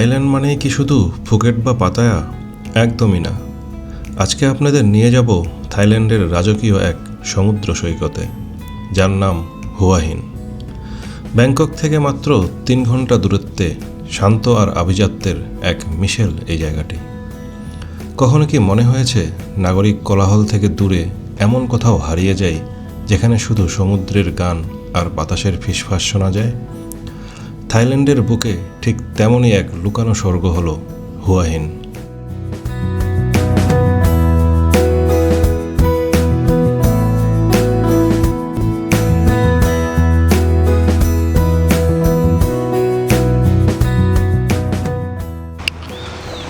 Thailand মানেই কি শুধু ফুকেট বা পাতায়া? একদমই না। আজকে আপনাদের নিয়ে যাব থাইল্যান্ডের রাজকীয় এক সমুদ্র সৈকতে, যার নাম হুয়া হিন। ব্যাংকক থেকে মাত্র 3 ঘন্টা দূরত্বে শান্ত আর আভিজাত্যের এক মিশেল এই জায়গাটি। কখনো কি মনে হয়েছে নাগরিক কোলাহল থেকে দূরে এমন কোথাও হারিয়ে যায় যেখানে শুধু সমুদ্রের গান আর বাতাসের ফিসফাস শোনা যায়? থাইল্যান্ডের বুকে ঠিক তেমনই এক লুকানো স্বর্গ হল হুয়া হিন।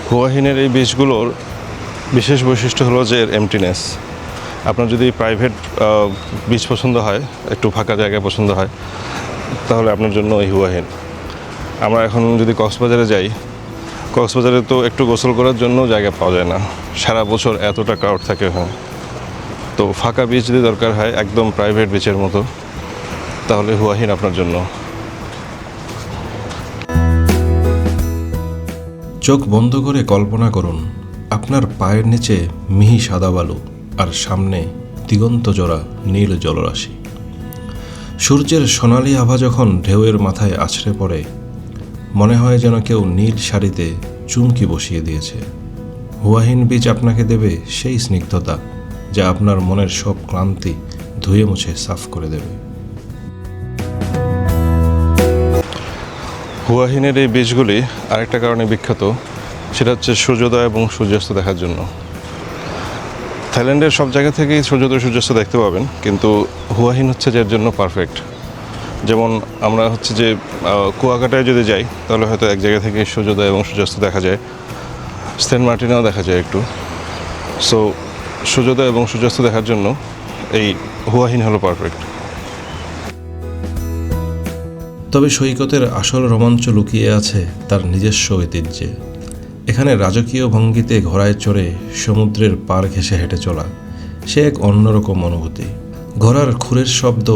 হুয়া হিনের এই বিচগুলোর বিশেষ বৈশিষ্ট্য হলো যে এর এমটিনেস। আপনার যদি প্রাইভেট বিচ পছন্দ হয়, একটু ফাঁকা জায়গায় পছন্দ হয়, তাহলে আপনার জন্য এই হুয়া হিন। আমরা এখন যদি কক্সবাজারে যাই, কক্সবাজারে তো একটু গোসল করার জন্য জায়গা পাওয়া যায় না, সারা বছর এতটা ক্রাউড থাকে ওখানে। তো ফাঁকা বিচ যদি দরকার হয়, একদম প্রাইভেট বিচের মতো, তাহলে হুয়া হিন আপনার জন্য। চোখ বন্ধ করে কল্পনা করুন, আপনার পায়ের নিচে মিহি সাদা বালু আর সামনে দিগন্ত জোড়া নীল জলরাশি। সূর্যের সোনালি আভা যখন ঢেউয়ের মাথায় আছড়ে পড়ে, মনে হয় যেন কেউ নীল শাড়িতে চুমকি বসিয়ে দিয়েছে। হুয়া হিন বিচ আপনাকে দেবে সেই স্নিগ্ধতা যা আপনার মনের সব ক্লান্তি ধুয়ে মুছে সাফ করে দেবে। হুয়া হিনের এই বিচগুলি আরেকটা কারণে বিখ্যাত, সেটা হচ্ছে সূর্যোদয় এবং সূর্যাস্ত দেখার জন্য। থাইল্যান্ডের সব জায়গা থেকেই সূর্যোদয় সূর্যাস্ত দেখতে পাবেন, কিন্তু হুয়া হিন হচ্ছে যার জন্য পারফেক্ট। যেমন আমরা হচ্ছে যে কুয়াকাটায় যদি যাই, তাহলে হয়তো এক জায়গা থেকে সূর্যোদয় এবং সূর্যাস্ত দেখা যায়, সেন্ট মার্টিনেও দেখা যায় একটু। সো সূর্যোদয় এবং সূর্যাস্ত দেখার জন্য এই হুয়া হিন হলো পারফেক্ট। তবে সৈকতের আসল রোমাঞ্চ লুকিয়ে আছে তার নিজস্ব ঐতিহ্যে। এখানে রাজকীয় ভঙ্গিতে ঘোড়ায় চড়ে সমুদ্রের পার ঘেঁষে হেঁটে চলা সে এক অন্যরকম অনুভূতি। ঘোড়ার খুরের শব্দ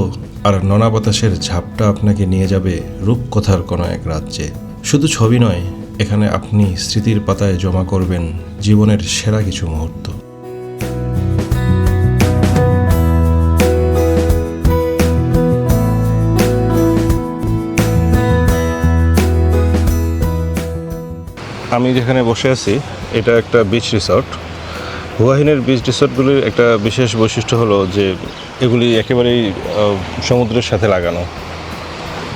আর নোনা বাতাসের ঝাপটা আপনাকে নিয়ে যাবে রূপকথার কোনো এক রাজ্যে। শুধু ছবি নয়, এখানে আপনি স্মৃতির পাতায় জমা করবেন জীবনের সেরা কিছু মুহূর্ত। আমি যেখানে বসে আছি, এটা একটা বিচ রিসর্ট। হুয়া হিনের বিচ রিসর্টগুলির একটা বিশেষ বৈশিষ্ট্য হলো যে এগুলি একেবারেই সমুদ্রের সাথে লাগানো।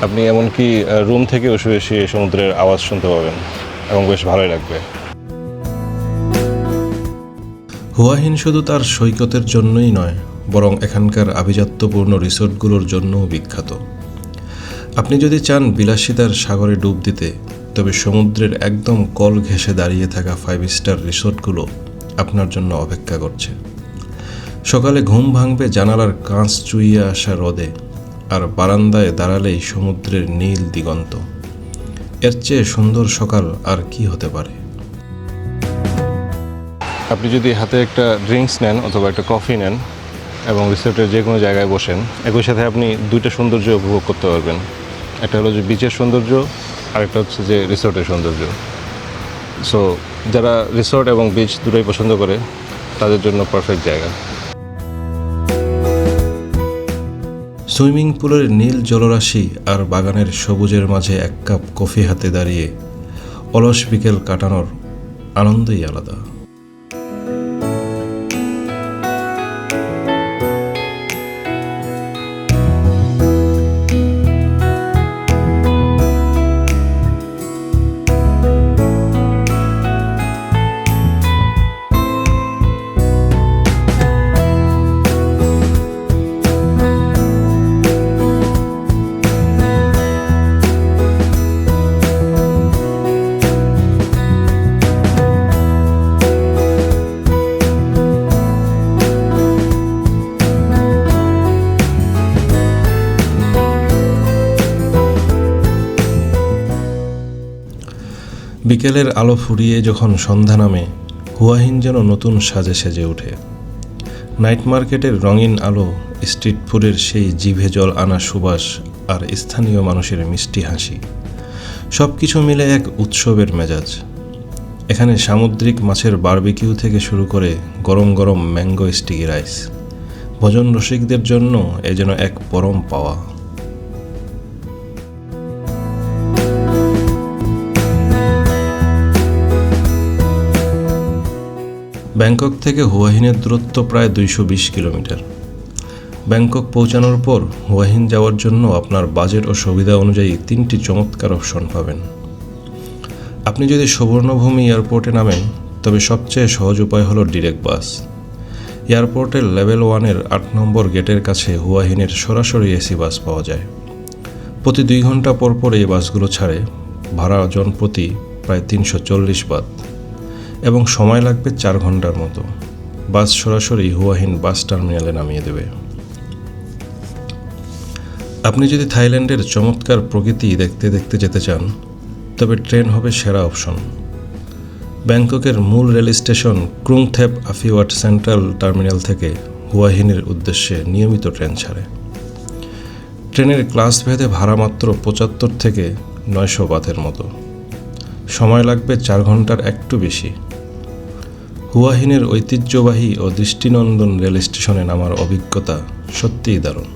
আপনি এমনকি রুম থেকে বসে সমুদ্রের আওয়াজ শুনতে পাবেন এবং বেশ ভালোই লাগবে। হুয়া হিন শুধু তার সৈকতের জন্যই নয়, বরং এখানকার আভিজাত্যপূর্ণ রিসর্টগুলোর জন্যও বিখ্যাত। আপনি যদি চান বিলাসিতার সাগরে ডুব দিতে, তবে সমুদ্রের একদম কল ঘেঁষে দাঁড়িয়ে থাকা 5 স্টার রিসোর্টগুলো আপনার জন্য অপেক্ষা করছে। সকালে ঘুম ভাঙবে জানালার কাঁচ চুইয়ে আসা রোদে, আর বারান্দায় দাঁড়ালেই সমুদ্রের নীল দিগন্ত। এর চেয়ে সুন্দর সকাল আর কি হতে পারে? আপনি যদি হাতে একটা ড্রিঙ্কস নেন অথবা একটা কফি নেন এবং রিসোর্টের যে কোনো জায়গায় বসেন, একই সাথে আপনি দুইটা সৌন্দর্য উপভোগ করতে পারবেন। একটা হলো যে বিচের সৌন্দর্য, আরেকটা হচ্ছে যে রিসোর্টের সৌন্দর্য। সো যারা রিসোর্ট এবং বিচ দুটোই পছন্দ করে, তাদের জন্য পারফেক্ট জায়গা। সুইমিং পুলের নীল জলরাশি আর বাগানের সবুজের মাঝে 1 কাপ কফি হাতে দাঁড়িয়ে অলস বিকেল কাটানোর আনন্দই আলাদা। বিকেলের আলো ফুরিয়ে যখন সন্ধ্যা নামে, হুয়া হিন যেন নতুন সাজে সেজে ওঠে। নাইট মার্কেটের রঙিন আলো, স্ট্রিট ফুডের সেই জিভে জল আনা সুবাস আর স্থানীয় মানুষের মিষ্টি হাসি, সব কিছু মিলে এক উৎসবের মেজাজ। এখানে সামুদ্রিক মাছের বারবিকিউ থেকে শুরু করে গরম গরম ম্যাঙ্গো স্টিকি রাইস ভোজন রসিকদের জন্য এ যেন এক পরম পাওয়া। ব্যাংকক থেকে হুয়াহিনের দূরত্ব প্রায় 220 কিলোমিটার। ব্যাংকক পৌঁছানোর পর হুয়াহিন যাওয়ার জন্য আপনার বাজেট ও সুবিধা অনুযায়ী 3টি চমৎকার অপশন পাবেন। আপনি যদি সুবর্ণভূমি এয়ারপোর্টে নামেন তবে সবচেয়ে সহজ উপায় হলো ডিরেক্ট বাস। এয়ারপোর্টের লেভেল 1-এর 8 নম্বর গেটের কাছে হুয়াহিনের সরাসরি এসি বাস পাওয়া যায়। প্রতি 2 ঘন্টা পর পর এই বাসগুলো ছাড়ে, ভাড়া জন প্রতি প্রায় 340 বাত এবং সময় লাগবে 4 ঘন্টার মতো। বাস সরাসরি হুয়াহিন বাস টার্মিনালে নামিয়ে দেবে। আপনি যদি থাইল্যান্ডের চমৎকার প্রকৃতি দেখতে দেখতে যেতে চান তবে ট্রেন হবে সেরা অপশন। ব্যাংককের মূল রেল স্টেশন ক্রুংথেপ আফিওয়াট সেন্ট্রাল টার্মিনাল থেকে হুয়াহিনের উদ্দেশ্যে নিয়মিত ট্রেন ছাড়ে। ট্রেনের ক্লাস ভেদে ভাড়া মাত্র 75 থেকে 900 বাতের মতো। সময় লাগবে 4 ঘন্টার একটু বেশি। হুয়াহিনের ঐতিহ্যবাহী ও দৃষ্টিনন্দন রেল স্টেশনে নামার অভিজ্ঞতা সত্যিই দারুণ।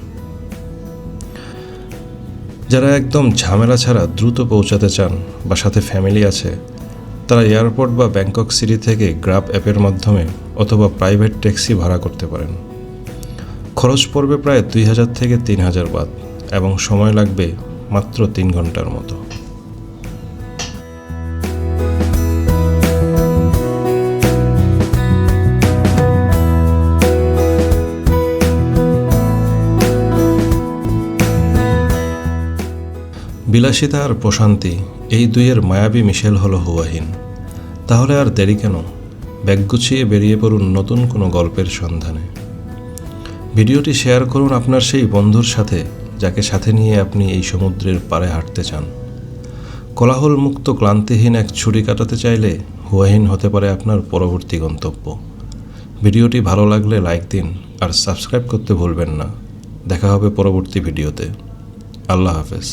যারা একদম ঝামেলা ছাড়া দ্রুত পৌঁছাতে চান বা সাথে ফ্যামিলি আছে, তারা এয়ারপোর্ট বা ব্যাংকক সিটি থেকে গ্রাব অ্যাপের মাধ্যমে অথবা প্রাইভেট ট্যাক্সি ভাড়া করতে পারেন। খরচ পড়বে প্রায় 2000 থেকে 3000 বাত এবং সময় লাগবে মাত্র 3 ঘন্টার মতো। বিলাসিতা আর প্রশান্তি, এই দুইয়ের মায়াবী মিশেল হলো হুয়াহিন। তাহলে আর দেরি কেন? ব্যাগ গুছিয়ে বেরিয়ে পড়ুন নতুন কোনো গল্পের সন্ধানে। ভিডিওটি শেয়ার করুন আপনার সেই বন্ধুর সাথে যাকে সাথে নিয়ে আপনি এই সমুদ্রের পাড়ে হাঁটতে চান। কোলাহলমুক্ত ক্লান্তিহীন এক ছুটি কাটাতে চাইলে হুয়াহিন হতে পারে আপনার পরবর্তী গন্তব্য। ভিডিওটি ভালো লাগলে লাইক দিন আর সাবস্ক্রাইব করতে ভুলবেন না। দেখা হবে পরবর্তী ভিডিওতে। আল্লাহ হাফেজ।